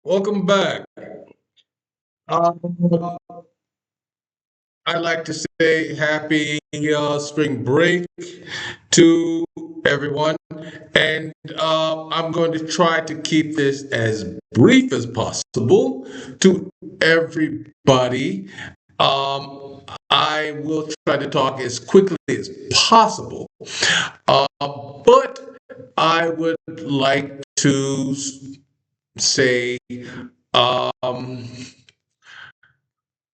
Welcome back. Um, I'd like to say happy spring break to everyone. And I'm going to try to keep this as brief as possible to everybody. I will try to talk as quickly as possible. But I would like to say, um,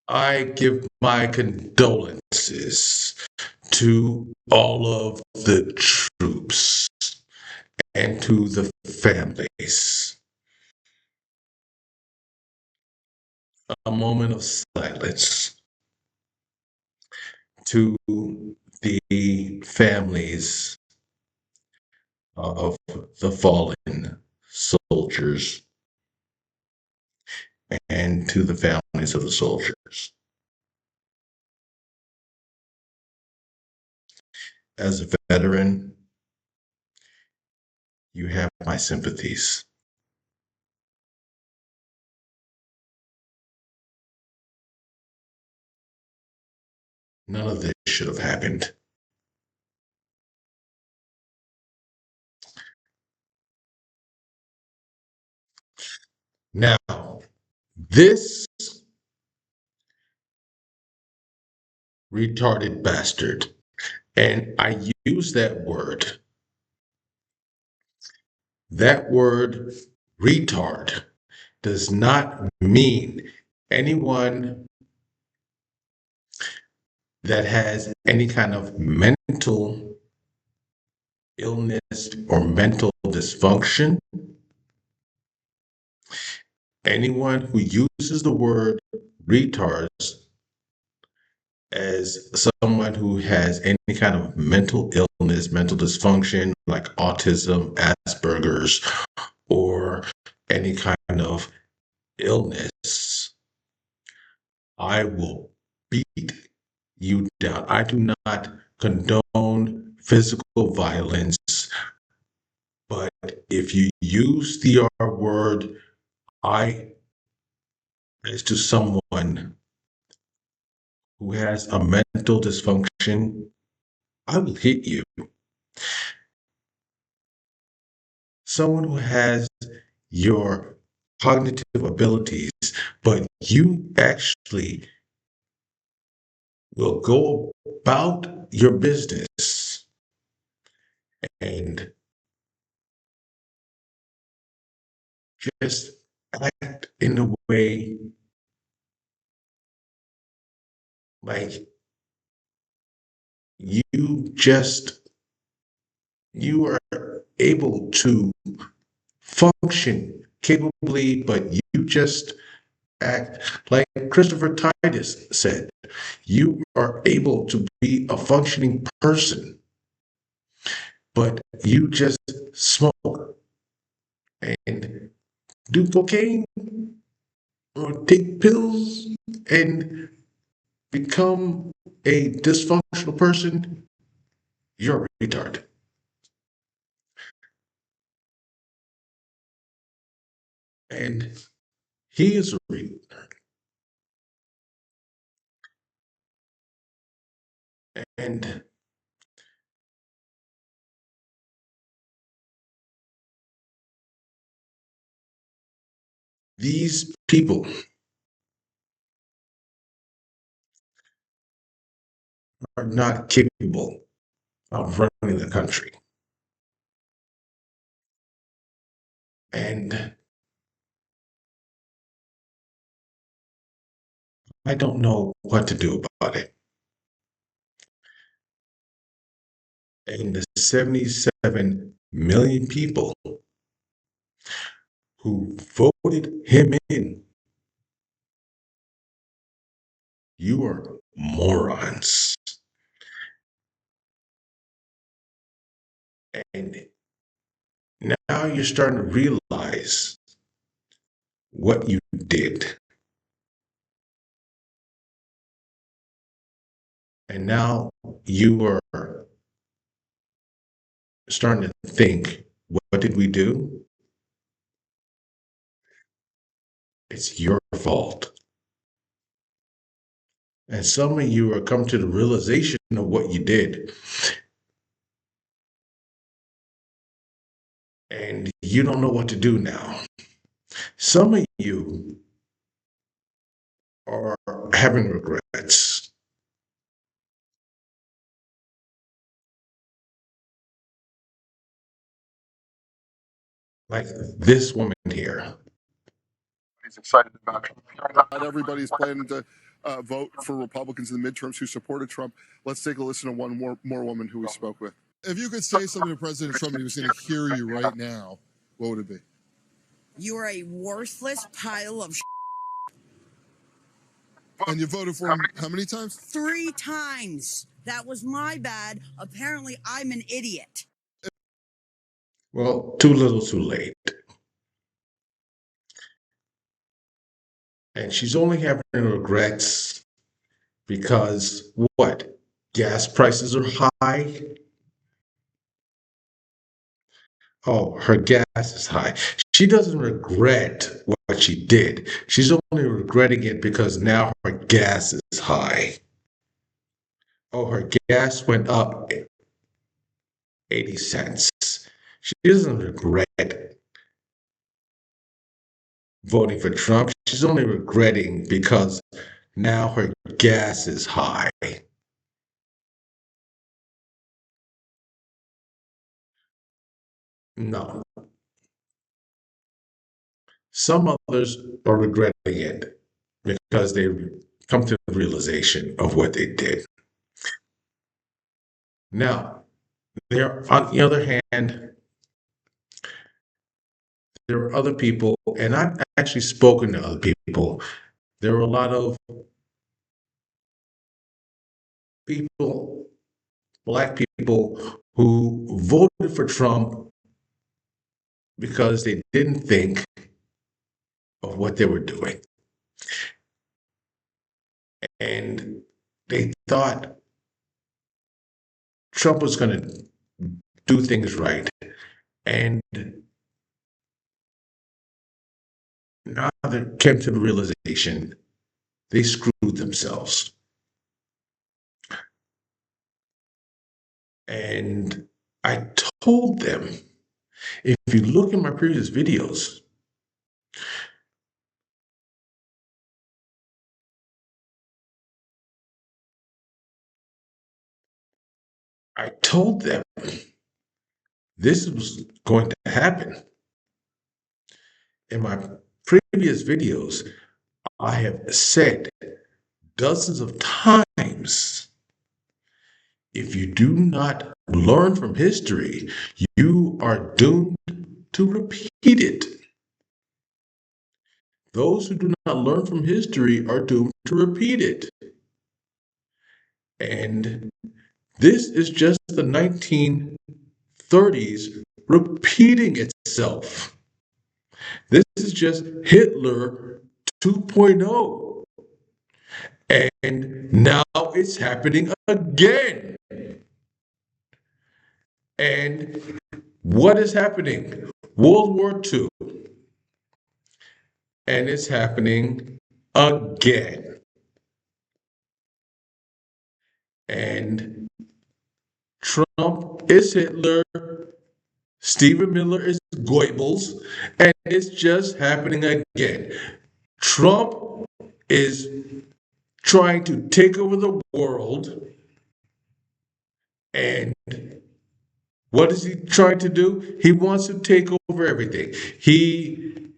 I give my condolences to all of the troops and to the families. A moment of silence to the families of the fallen soldiers and to the families of the soldiers. As a veteran, you have my sympathies. None of this should have happened. Now, this retarded bastard, and I use that word retard does not mean anyone that has any kind of mental illness or mental dysfunction. Anyone who uses the word retards as someone who has any kind of mental illness, mental dysfunction, like autism, Asperger's, or any kind of illness, I will beat you down. I do not condone physical violence, but if you use the R word, I, as to someone who has a mental dysfunction, I will hit you. Someone who has your cognitive abilities, but you actually will go about your business and just act in a way like you just you are able to function capably, but you just act like Christopher Titus said. You are able to be a functioning person, but you just smoke and do cocaine or take pills and become a dysfunctional person. You're a retard. And he is a retard. And these people are not capable of running the country. And I don't know what to do about it. And the 77 million people who voted him in, you are morons. And now you're starting to realize what you did. And now you are starting to think, what did we do? It's your fault. And some of you are come to the realization of what you did. And you don't know what to do now. Some of you are having regrets. Like this woman here. He's excited about Trump. Not everybody's planning to vote for Republicans in the midterms who supported Trump. Let's take a listen to one more woman who we spoke with. If you could say something to President Trump and he was going to hear you right now, what would it be? You're a worthless pile of And you voted for him how many times? 3 times. That was my bad. Apparently, I'm an idiot. Well, too little, too late. And she's only having regrets because what? Gas prices are high. Oh, her gas is high. She doesn't regret what she did. She's only regretting it because now her gas is high. Oh, her gas went up 80 cents. She doesn't regret voting for Trump. She's only regretting because now her gas is high. No. Some others are regretting it because they come to the realization of what they did. Now, on the other hand, there are other people, and I've actually spoken to other people. There are a lot of people, black people, who voted for Trump because they didn't think of what they were doing. And they thought Trump was going to do things right. And now they came to the realization they screwed themselves. And I told them, if you look at my previous videos, I told them this was going to happen. In my previous videos, I have said dozens of times, if you do not learn from history, you are doomed to repeat it. Those who do not learn from history are doomed to repeat it. And this is just the 1930s repeating itself. This is just Hitler 2.0. And now it's happening again. And what is happening? World War II. And it's happening again. And Trump is Hitler. Stephen Miller is Goebbels. And it's just happening again. Trump is trying to take over the world. And what is he trying to do? He wants to take over everything. He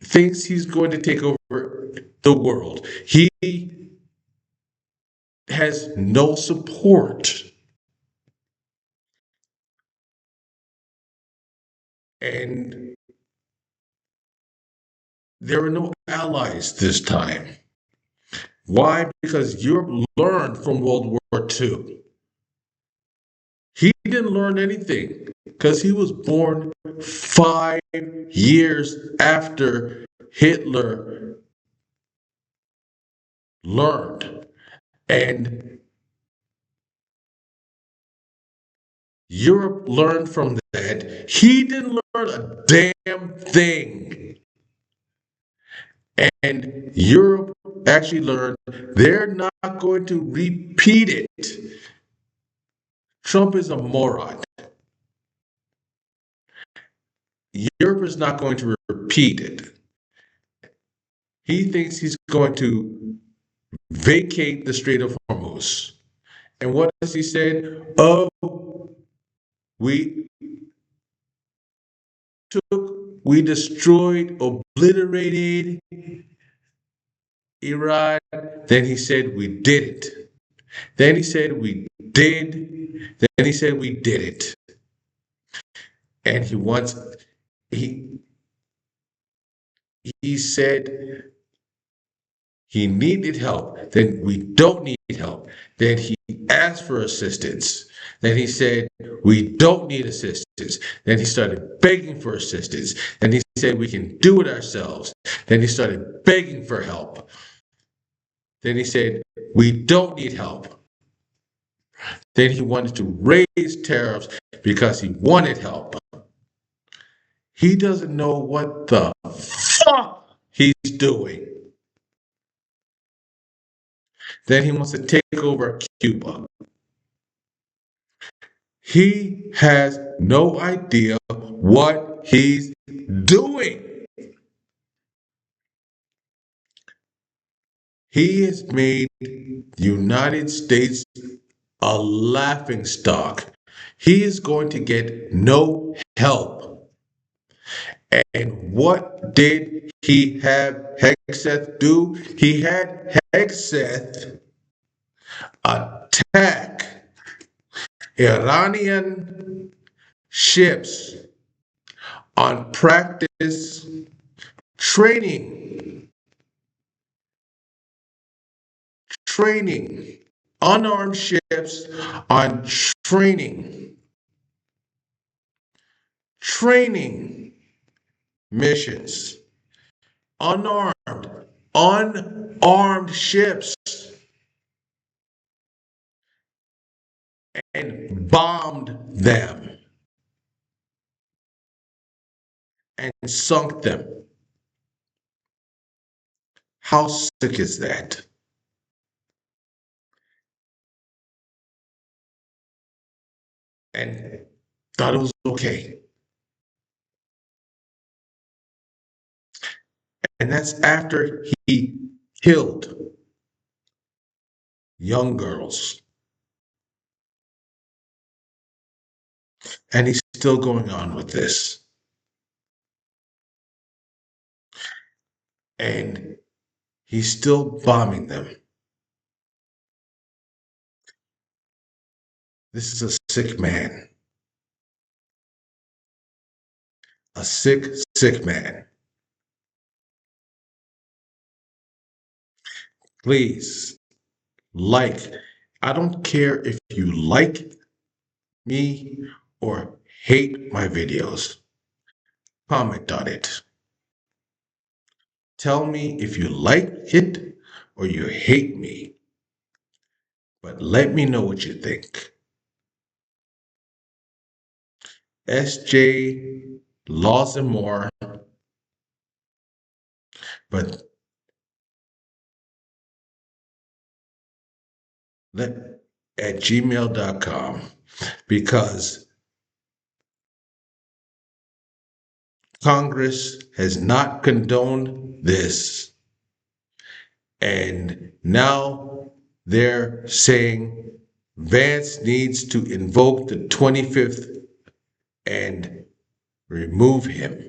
thinks he's going to take over the world. He has no support. And there are no allies this time. Why? Because Europe learned from World War II. He didn't learn anything because he was born 5 years after Hitler learned. And Europe learned from that. He didn't learn a damn thing. And Europe actually learned they're not going to repeat it. Trump is a moron. Europe is not going to repeat it. He thinks he's going to vacate the Strait of Hormuz. And what has he said? Oh, we we destroyed, obliterated Iran. Then he said we did it. Then he said we did. Then he said we did it. And he he said he needed help. Then we don't need help. Then he asked for assistance. Then he said we don't need assistance. Then he started begging for assistance. Then he said we can do it ourselves. Then he started begging for help. Then he said we don't need help. Then he wanted to raise tariffs because he wanted help. He doesn't know what the fuck he's doing. Then he wants to take over Cuba. He has no idea what he's doing. He has made the United States a laughing stock. He is going to get no help. And what did he have Hegseth do? He had Hegseth attack Iranian ships on practice training, unarmed ships on training missions, unarmed ships, and bombed them and sunk them. How sick is that? And thought it was okay. And that's after he killed young girls. And he's still going on with this. And he's still bombing them. This is a sick man. A sick, sick man. Please, I don't care if you like me or hate my videos. Comment on it. Tell me if you like it or you hate me. But let me know what you think. SJ Laws and More. But at gmail.com, because Congress has not condoned this. And now they're saying Vance needs to invoke the 25th and remove him.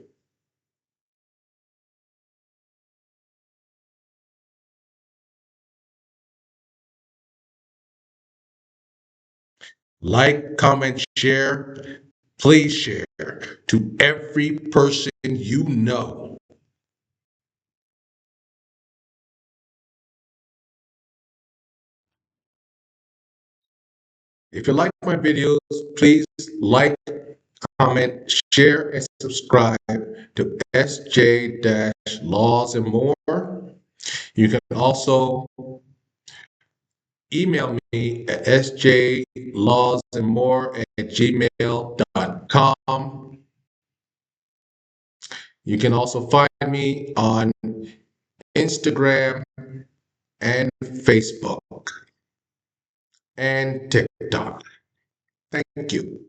Like, comment, share. Please share to every person you know. If you like my videos, please like, comment, share, and subscribe to SJ-Laws and More. You can also email me at sjlawsandmore@gmail.com. You can also find me on Instagram, and Facebook, and TikTok. Thank you.